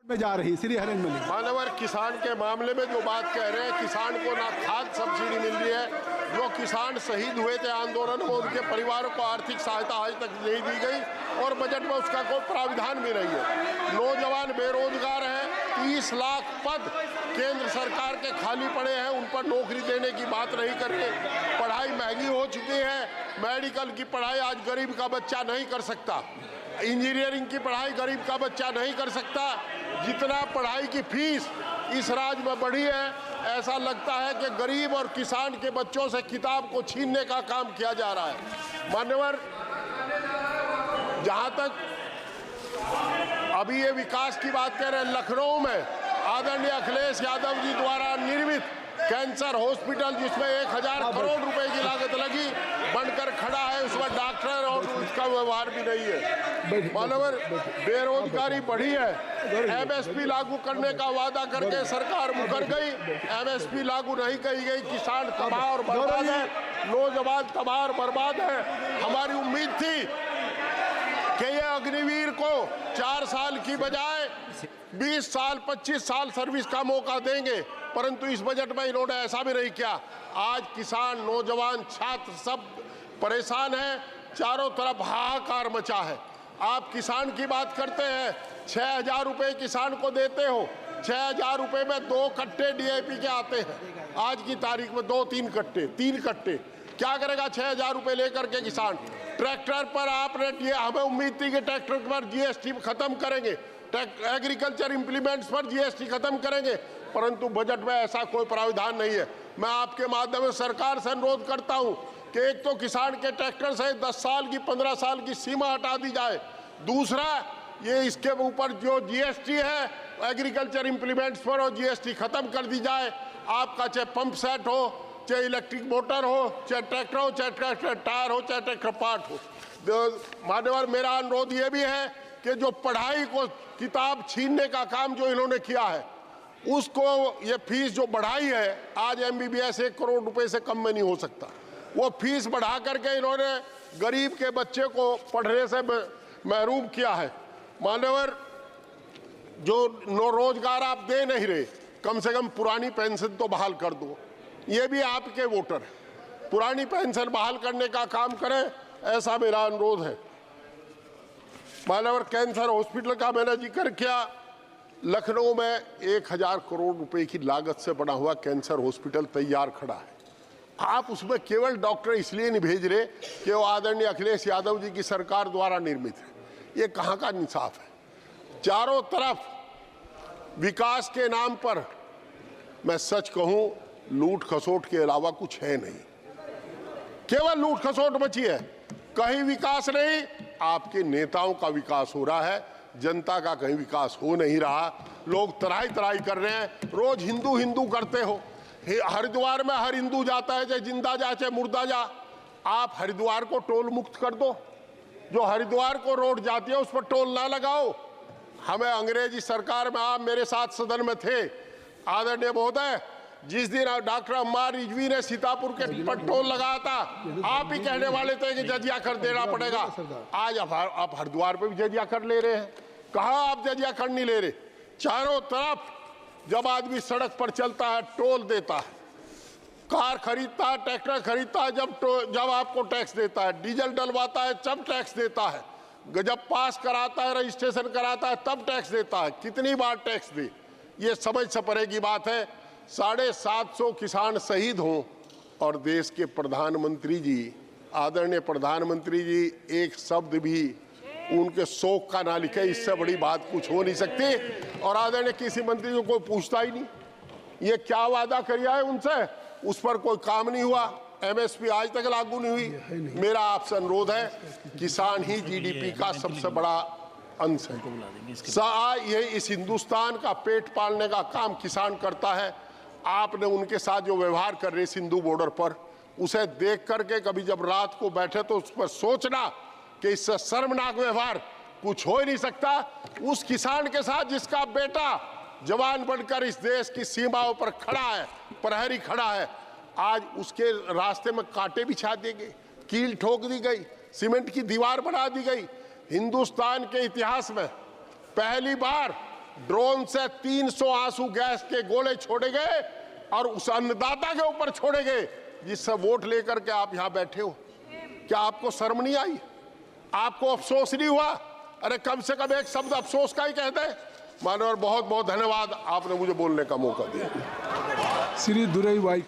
में जा रही श्री हरेंद्र मलिक। मानवर किसान के मामले में जो बात कह रहे हैं, किसान को ना खाद सब्सिडी मिल रही है, जो किसान शहीद हुए थे आंदोलन में उनके परिवारों को आर्थिक सहायता आज तक नहीं दी गई और बजट में उसका कोई प्राविधान भी नहीं है। नौजवान बेरोजगार हैं, 30 लाख पद केंद्र सरकार के खाली पड़े हैं, उन पर नौकरी देने की बात नहीं कर रहे। पढ़ाई महंगी हो चुकी है, मेडिकल की पढ़ाई आज गरीब का बच्चा नहीं कर सकता, इंजीनियरिंग की पढ़ाई गरीब का बच्चा नहीं कर सकता। जितना पढ़ाई की फीस इस राज्य में बढ़ी है, ऐसा लगता है कि गरीब और किसान के बच्चों से किताब को छीनने का काम किया जा रहा है। मान्यवर, जहां तक अभी ये विकास की बात कर रहे हैं, लखनऊ में आदरणीय अखिलेश यादव जी द्वारा निर्मित कैंसर हॉस्पिटल, जिसमें 1000 करोड़ रुपए की लागत लगी, बनकर खड़ा है, उसमें डॉक्टर और उसका व्यवहार भी नहीं है। मानवर, बेरोजगारी बढ़ी है, एमएसपी लागू करने का वादा करके सरकार मुकर गई, एमएसपी लागू नहीं की गई, किसान तबाह और बर्बाद है, नौजवान तबाह और बर्बाद है। हमारी उम्मीद थी कि ये अग्निवीर को 4 साल की बजाय 20 साल 25 साल सर्विस का मौका देंगे, परंतु इस बजट में इन्होंने ऐसा भी नहीं किया। आज किसान, नौजवान, छात्र सब परेशान हैं, चारों तरफ हाहाकार मचा है। आप किसान की बात करते हैं, 6000 रुपये किसान को देते हो, 6000 रुपये में 2 कट्टे डीएपी के आते हैं। आज की तारीख में 2-3 कट्टे, 3 कट्टे, क्या करेगा 6000 रुपये लेकर के किसान? ट्रैक्टर पर आपने, हमें उम्मीद थी कि ट्रैक्टर पर जीएसटी खत्म करेंगे, एग्रीकल्चर इंप्लीमेंट्स पर जीएसटी खत्म करेंगे, परंतु बजट में ऐसा कोई प्राविधान नहीं है। मैं आपके माध्यम से सरकार से अनुरोध करता हूं कि एक तो किसान के ट्रैक्टर से 10 साल की 15 साल की सीमा हटा दी जाए, दूसरा ये इसके ऊपर जो जीएसटी है एग्रीकल्चर इंप्लीमेंट्स पर और जीएसटी खत्म कर दी जाए। आपका चाहे पंप सेट हो, चाहे इलेक्ट्रिक मोटर हो, चाहे ट्रैक्टर हो, चाहे ट्रैक्टर टायर हो, चाहे ट्रैक्टर पार्ट हो। मान्यवर, मेरा अनुरोध ये भी है कि जो पढ़ाई को किताब छीनने का काम जो इन्होंने किया है, उसको ये फीस जो बढ़ाई है, आज एमबीबीएस 1 करोड़ रुपए से कम में नहीं हो सकता, वो फीस बढ़ा करके इन्होंने गरीब के बच्चे को पढ़ने से महरूम किया है। मान्यवर, जो रोजगार आप दे नहीं रहे, कम से कम पुरानी पेंशन तो बहाल कर दो, ये भी आपके वोटर हैं, पुरानी पेंशन बहाल करने का काम करें, ऐसा मेरा अनुरोध है। मान्यवर, कैंसर हॉस्पिटल का मैंने जिक्र किया, लखनऊ में 1000 करोड़ रुपए की लागत से बना हुआ कैंसर हॉस्पिटल तैयार खड़ा है। आप उसमें केवल डॉक्टर इसलिए नहीं भेज रहे कि वो आदरणीय अखिलेश यादव जी की सरकार द्वारा निर्मित है। ये कहाँ का इंसाफ है? चारों तरफ विकास के नाम पर, मैं सच कहूं, लूट खसोट के अलावा कुछ है नहीं, केवल लूट खसोट बची है, कहीं विकास नहीं। आपके नेताओं का विकास हो रहा है, जनता का कहीं विकास हो नहीं रहा। लोग तराई तराई कर रहे हैं, रोज हिंदू हिंदू करते हो। हरिद्वार में हर हिंदू जाता है, चाहे जिंदा जा चाहे मुर्दा जा। आप हरिद्वार को टोल मुक्त कर दो, जो हरिद्वार को रोड जाती है उस पर टोल ना लगाओ। हमें अंग्रेजी सरकार में, आप मेरे साथ सदन में थे आदरणीय महोदय, जिस दिन डॉक्टर अम्मार रिजवी ने सीतापुर के पर टोल लगाया था, आप ही कहने वाले थे कि जजिया कर देना पड़ेगा। आज आप हरिद्वार पे भी जजिया कर ले रहे हैं। कहाँ आप जजिया कर नहीं ले रहे? चारों तरफ जब आदमी सड़क पर चलता है टोल देता है, कार खरीदता है, ट्रैक्टर खरीदता है, जब आपको टैक्स देता है, डीजल डलवाता है तब टैक्स देता है, जब पास कराता है, रजिस्ट्रेशन कराता है तब टैक्स देता है। कितनी बार टैक्स दे? ये समझ से परे की बात है। 750 किसान शहीद हों और देश के प्रधानमंत्री जी, आदरणीय प्रधानमंत्री जी, एक शब्द भी उनके शोक का ना लिखे, इससे बड़ी बात कुछ हो नहीं सकती। और आदरणीय किसी मंत्री को कोई पूछता ही नहीं, ये क्या वादा किया है उनसे, उस पर कोई काम नहीं हुआ। एमएसपी आज तक लागू नहीं हुई। मेरा आपसे अनुरोध है, किसान ही जीडीपी का सबसे बड़ा अंश है। ये इस हिंदुस्तान का पेट पालने का काम किसान करता है। आपने उनके साथ जो व्यवहार कर रहे सिंधु बॉर्डर पर, उसे देख करके कभी जब रात को बैठे तो उस पर सोचना कि इससे शर्मनाक व्यवहार कुछ हो ही नहीं सकता। उस किसान के साथ जिसका बेटा जवान बनकर इस देश की सीमाओं पर खड़ा है, प्रहरी खड़ा है, आज उसके रास्ते में कांटे बिछा दिए गए, कील ठोक दी गई, सीमेंट की दीवार बना दी गई। हिंदुस्तान के इतिहास में पहली बार ड्रोन से 300 आंसू गैस के गोले छोड़े गए और उस अन्नदाता के ऊपर छोड़े गए जिससे वोट लेकर के आप यहां बैठे हो। क्या आपको शर्म नहीं आई? आपको अफसोस नहीं हुआ? अरे कम से कम एक शब्द अफसोस का ही कह दे। माननीय, बहुत बहुत धन्यवाद, आपने मुझे बोलने का मौका दिया। श्री दुरईभाई